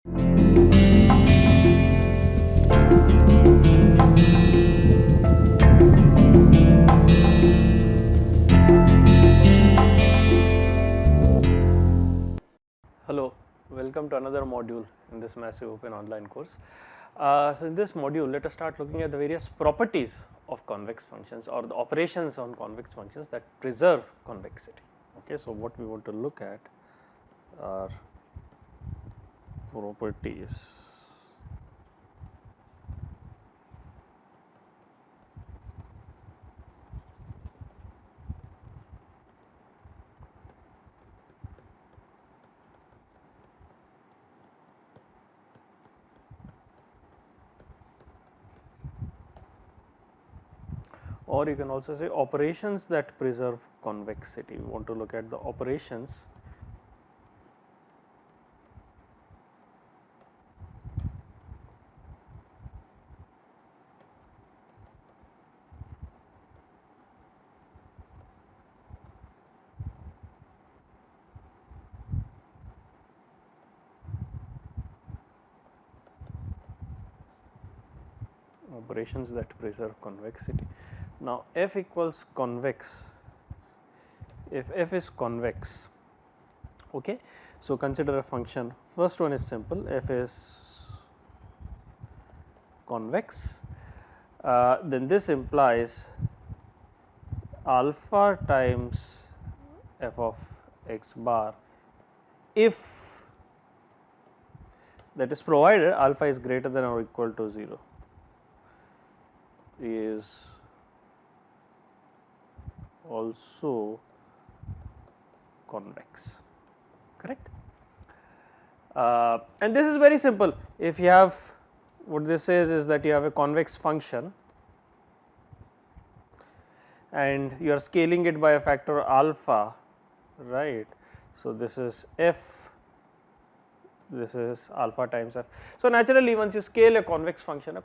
Hello, welcome to another module in this massive open online course. So in this module, let us start looking at the various properties of convex functions or the operations on convex functions that preserve convexity. Okay, so what we want to look at are properties or you can also say operations that preserve convexity. We want to look at the operations that preserve convexity. Now f equals convex, if f is convex, okay, so consider a function. First one is simple, f is convex, then this implies alpha times f of x bar if that is provided alpha is greater than or equal to 0 is also convex, correct. And this is very simple. If you have, what this says is that you have a convex function and you are scaling it by a factor alpha, right. So, this is f, this is alpha times f. So, naturally once you scale a convex function,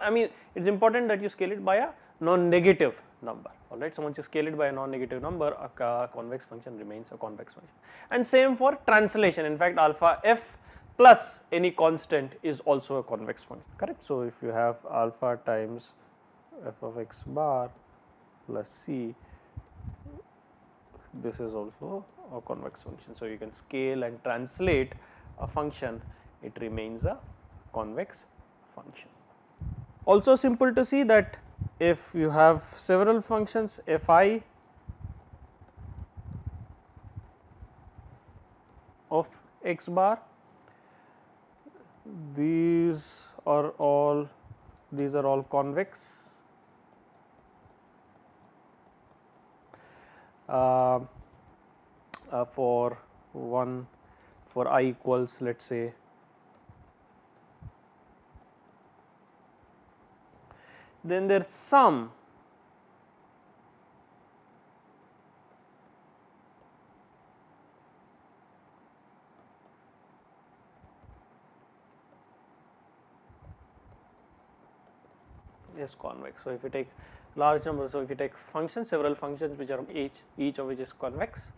I mean it is important that you scale it by a non-negative number, alright. So, once you scale it by a non-negative number, a convex function remains a convex function, and same for translation. In fact, alpha f plus any constant is also a convex function, correct. So, if you have alpha times f of x bar plus c, this is also a convex function. So, you can scale and translate a function, it remains a convex function. Also simple to see that if you have several functions fi of x bar, these are all convex. For I equals, let us say then there is some is convex. So, if you take large number, so if you take functions, several functions which are each of which is convex.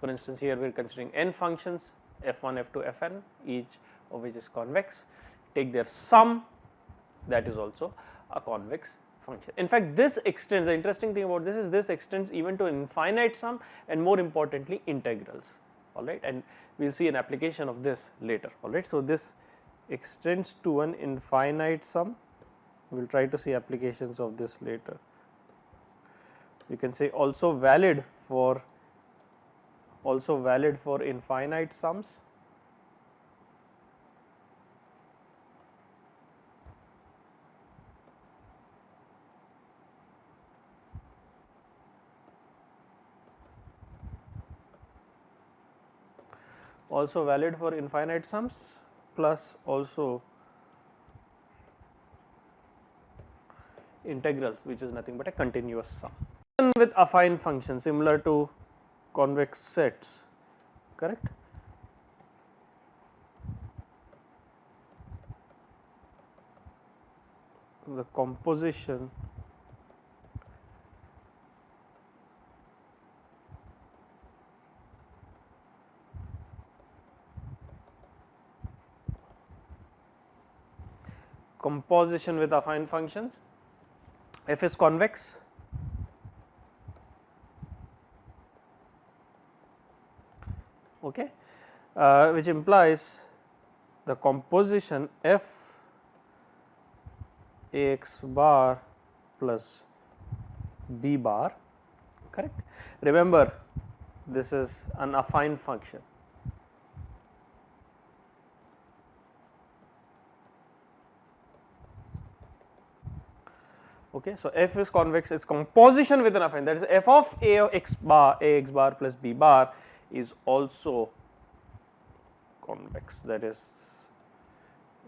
For instance, here we are considering n functions f1, f2, fn, each of which is convex, take their sum, that is also a convex function. In fact, this extends, the interesting thing about this is this extends even to infinite sum and more importantly integrals, alright, and we will see an application of this later, alright. So, this extends to an infinite sum, we will try to see applications of this later. You can say also valid for infinite sums, plus also integrals, which is nothing but a continuous sum. With affine function similar to convex sets, correct. The composition composition with affine functions. F is convex, okay, which implies the composition f Ax bar plus b bar, correct. Remember, this is an affine function. Okay, so f is convex, its composition with an affine, that is f of Ax bar plus b bar is also convex. That is,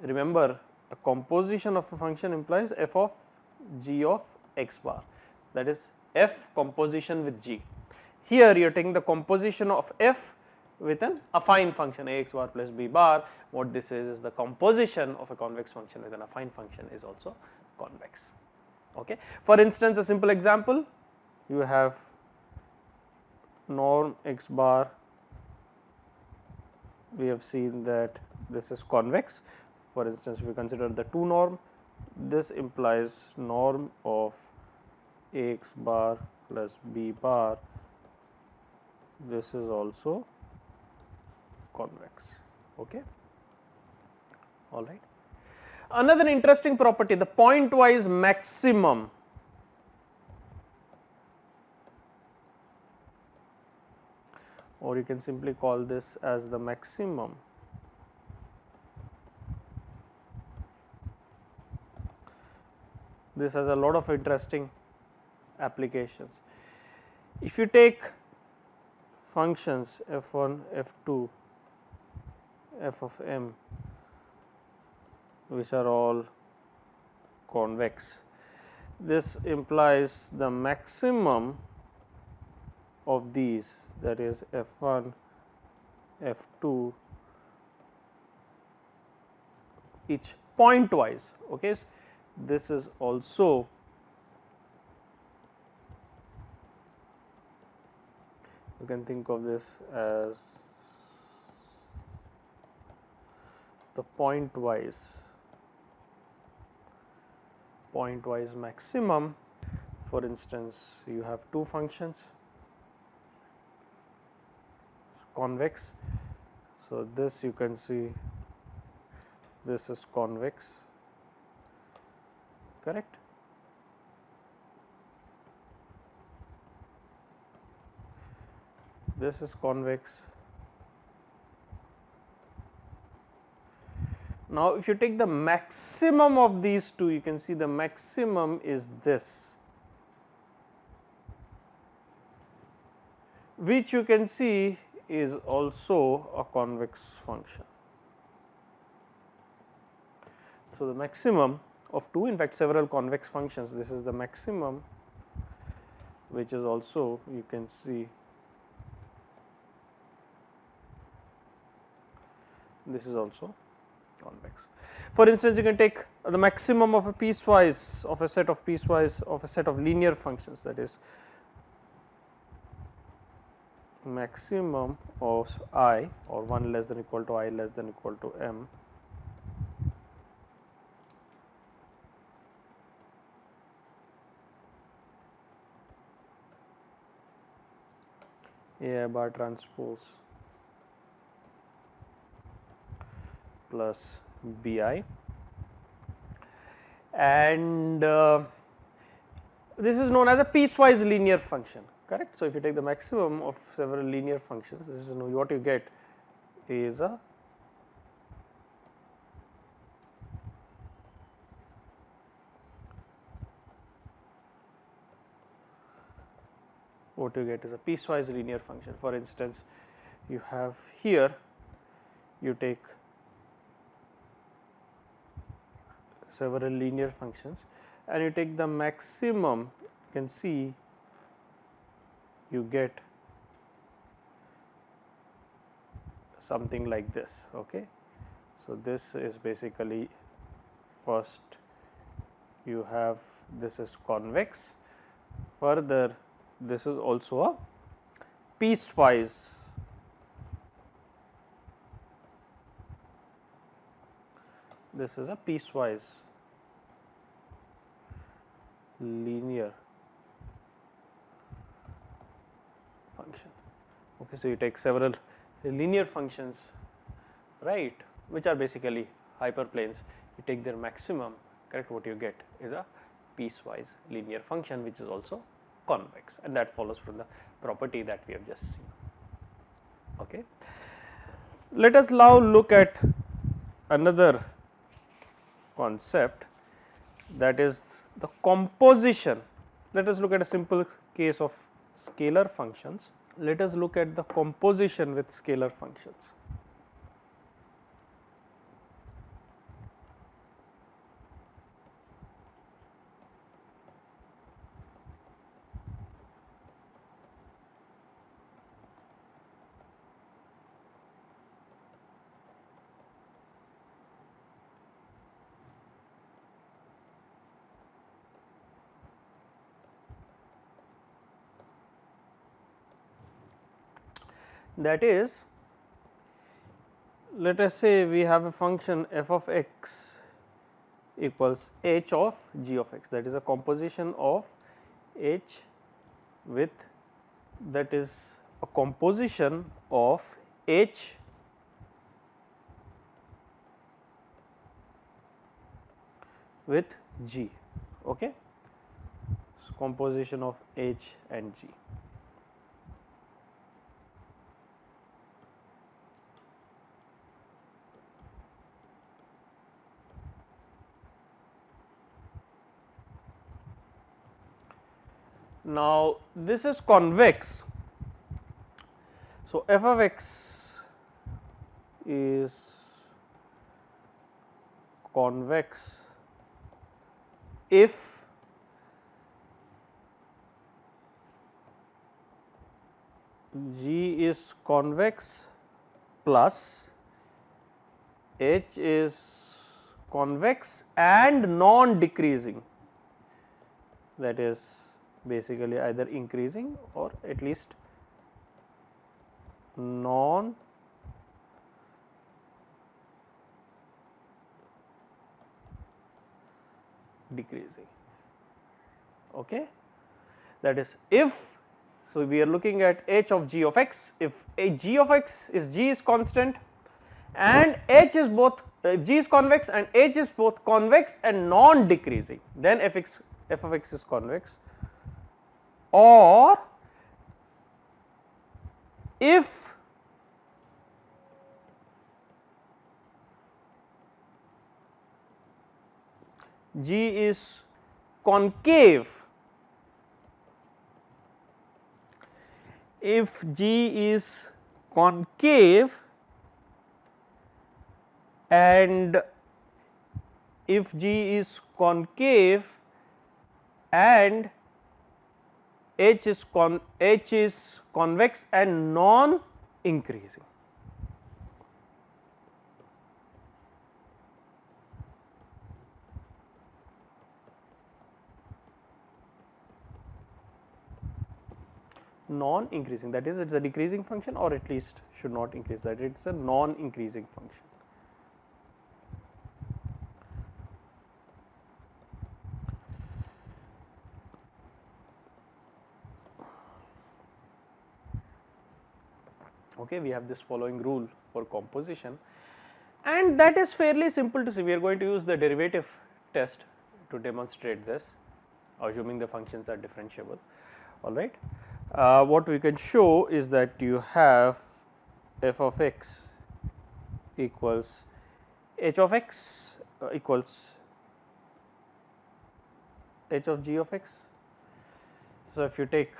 remember, a composition of a function implies f of g of x bar, that is f composition with g. Here you are taking the composition of f with an affine function Ax bar plus b bar. What this is the composition of a convex function with an affine function is also convex. Okay. For instance, a simple example, you have norm x bar, we have seen that this is convex. For instance, if we consider the 2 norm, this implies norm of Ax bar plus b bar, this is also convex. Okay. All right. Another interesting property, the pointwise maximum. Or you can simply call this as the maximum. This has a lot of interesting applications. If you take functions f1, f2, f of m, which are all convex, this implies the maximum of these, that is f1, f2, each pointwise. Okay, this is also you can think of this as the pointwise maximum. For instance, you have 2 functions convex, so this you can see this is convex, correct. This is convex. Now, if you take the maximum of these two, you can see the maximum is this, which you can see is also a convex function. So, the maximum of 2, in fact several convex functions, this is the maximum, which is also, you can see this is also convex. For instance, you can take the maximum of a piecewise, of a set of piecewise, of a set of linear functions, that is maximum of I, or 1 less than equal to I less than equal to m, A bar transpose plus bi, and this is known as a piecewise linear function, correct. So, if you take the maximum of several linear functions, this is what you get is a piecewise linear function. For instance, you have here, you take several linear functions and you take the maximum, you can see you get something like this. Okay. So, this is basically, first you have, this is convex, further this is also a piecewise linear function. Okay, so you take several linear functions, right, which are basically hyperplanes. You take their maximum, correct, what you get is a piecewise linear function which is also convex, and that follows from the property that we have just seen. Okay. Let us now look at another concept, that is the composition. Let us look at a simple case of scalar functions. Let us look at the composition with scalar functions. That is, let us say we have a function f of x equals h of g of x, that is a composition of h with, that is a composition of h with g. Okay. So, composition of h and g. Now, this is convex. So, f of x is convex if g is convex plus h is convex and non decreasing, that is basically either increasing or at least non decreasing. Okay. That is if, so we are looking at h of g of x, if a g of x is, g is constant and h is both, if g is convex and h is both convex and non decreasing, then f of x is convex. Or if g is concave, if g is concave and if g is concave and h is convex and non increasing. Non increasing, that is, it is a decreasing function, or at least should not increase, that it is a non increasing function. Okay, we have this following rule for composition, and that is fairly simple to see. We are going to use the derivative test to demonstrate this, assuming the functions are differentiable. All right. What we can show is that you have f of x equals h of x equals h of g of x. So, if you take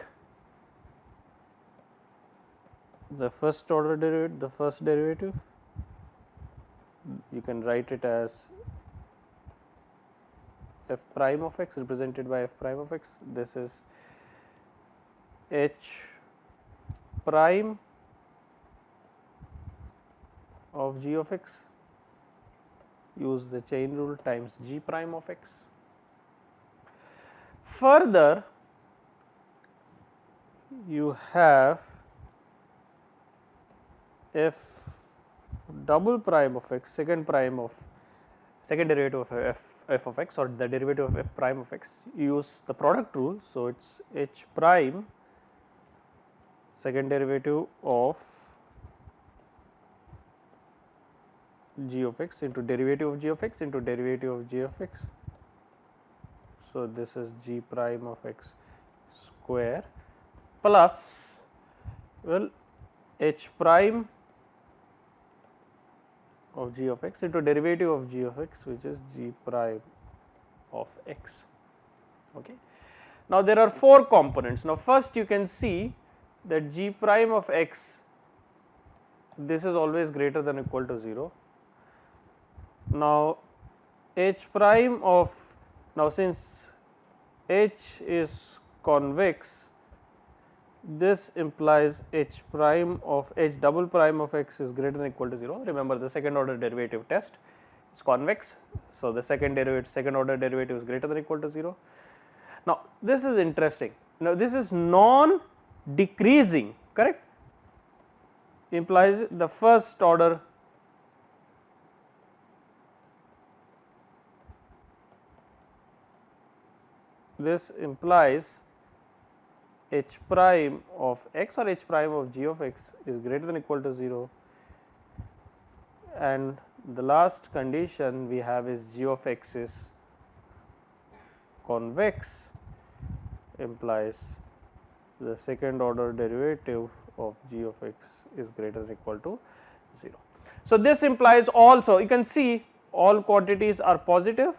the first order derivative, the first derivative, you can write it as f prime of x represented by f prime of x. This is h prime of g of x, use the chain rule, times g prime of x. Further, you have f double prime of x, second derivative of f f of x or the derivative of f prime of x, you use the product rule. So, it is h prime second derivative of g of x into derivative of g of x into derivative of g of x. So, this is g prime of x square plus well h prime of g of x into derivative of g of x, which is g prime of x. Okay. Now, there are 4 components. Now, first you can see that g prime of x, this is always greater than or equal to 0. Now, h prime of, now since h is convex, this implies h prime of h double prime of x is greater than or equal to 0. Remember the second order derivative test, it is convex. So, the second order derivative is greater than or equal to 0. Now, this is interesting. Now, this is non decreasing, correct, implies the first order this implies h prime of x or h prime of g of x is greater than or equal to 0, and the last condition we have is g of x is convex, implies the second order derivative of g of x is greater than or equal to 0. So, this implies also, you can see all quantities are positive.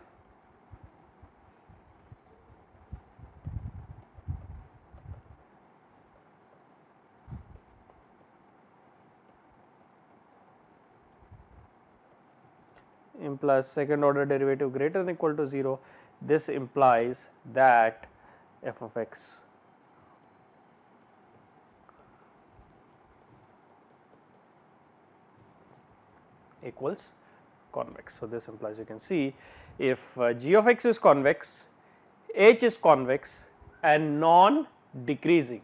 Implies second order derivative greater than or equal to 0. This implies that f of x equals convex. So, this implies, you can see, if g of x is convex, h is convex and non decreasing,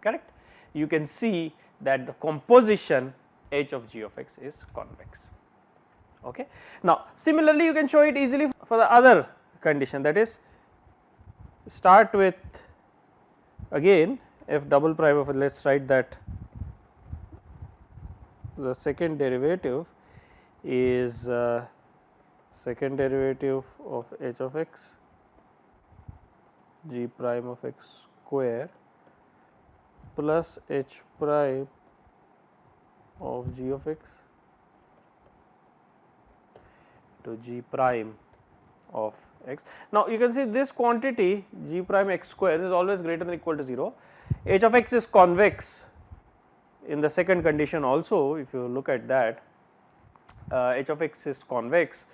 correct, you can see that the composition h of g of x is convex. Okay. Now, similarly you can show it easily for the other condition, that is, start with again f double prime of, let us write that the second derivative is second derivative of h of x g prime of x square plus h prime of g of x to g prime of x. Now, you can see this quantity g prime x square is always greater than or equal to 0. H of x is convex in the second condition also, if you look at that, h of x is convex.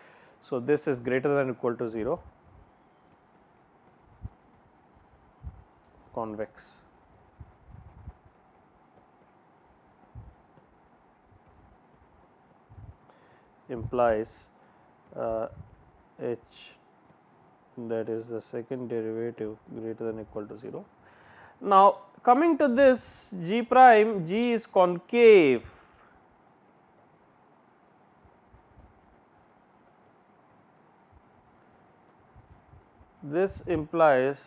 So, this is greater than or equal to 0, convex. Implies h, that is the second derivative greater than or equal to 0. Now, coming to this g prime, g is concave. This implies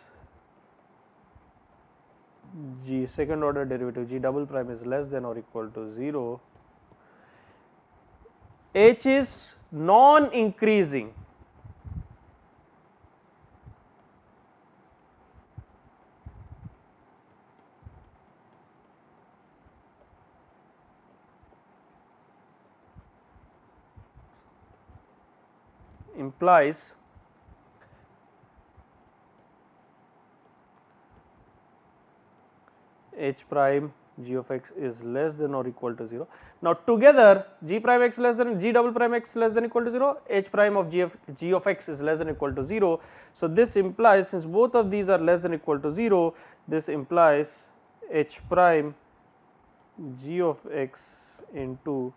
g second order derivative g double prime is less than or equal to 0. H is non increasing. Implies h prime g of x is less than or equal to 0. Now, together g prime x less than g double prime x less than or equal to 0, h prime of g of x is less than or equal to 0. So, this implies, since both of these are less than or equal to 0, this implies h prime g of x into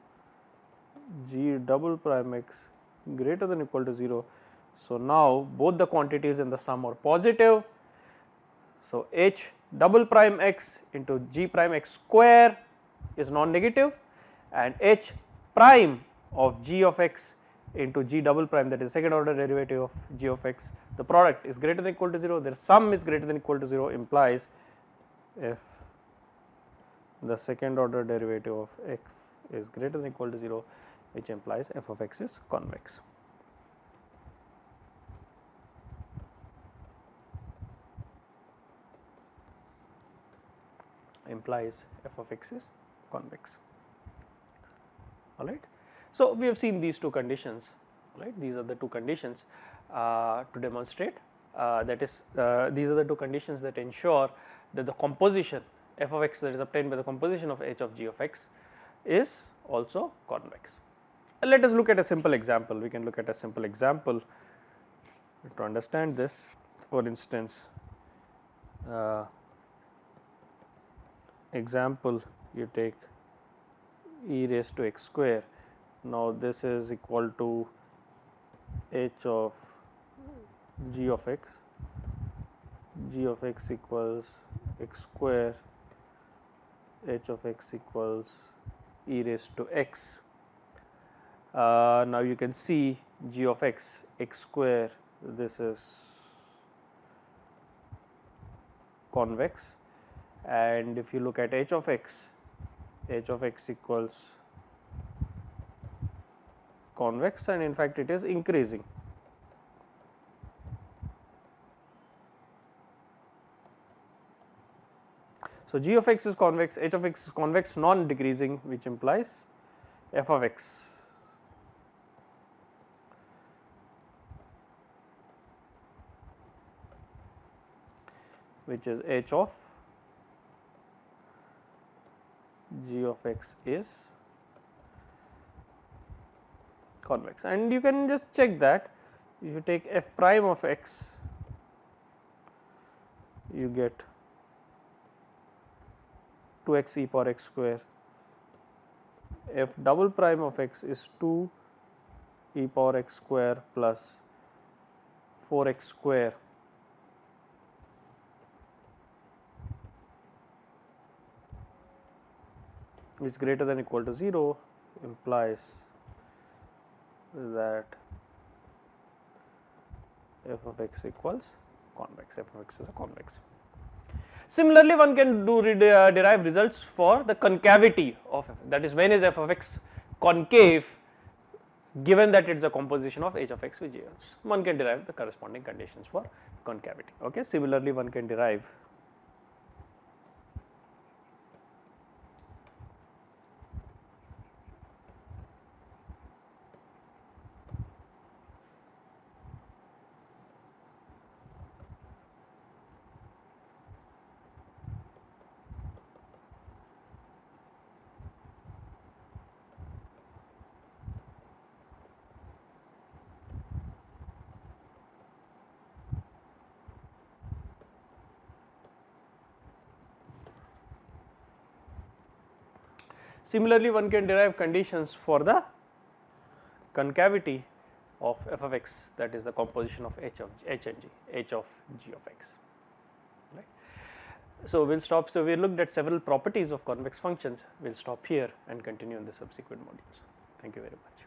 g double prime x greater than or equal to 0. So, now both the quantities in the sum are positive. So, h double prime x into g prime x square is non negative and h prime of g of x into g double prime, that is second order derivative of g of x, the product is greater than equal to 0, their sum is greater than equal to 0, implies if the second order derivative of x is greater than equal to 0, which implies f of x is convex. Implies f of x is convex. All right. So, we have seen these two conditions, right. These are the two conditions to demonstrate that is these are the two conditions that ensure that the composition f of x that is obtained by the composition of h of g of x is also convex. Let us look at a simple example. We can look at a simple example to understand this. For instance, example, you take e raised to x square. Now, this is equal to h of g of x equals x square, h of x equals e raised to x. Now, you can see g of x square, this is convex, and if you look at h of x equals convex, and in fact it is increasing. So, g of x is convex, h of x is convex non decreasing, which implies f of x which is h of g of x is convex. And you can just check that if you take f prime of x, you get 2x e power x square, f double prime of x is 2 e power x square plus 4x square, which is greater than equal to 0, implies that f of x equals convex, f of x is a convex. Similarly, one can derive results for the concavity of f, that is when is f of x concave given that it is a composition of h of x with g of x. One can derive the corresponding conditions for concavity. Okay. Similarly, one can derive Similarly, one can derive conditions for the concavity of f of x, that is the composition of h of h and g, h of g of x. Right. So, we will stop. So, we looked at several properties of convex functions. We will stop here and continue in the subsequent modules. Thank you very much.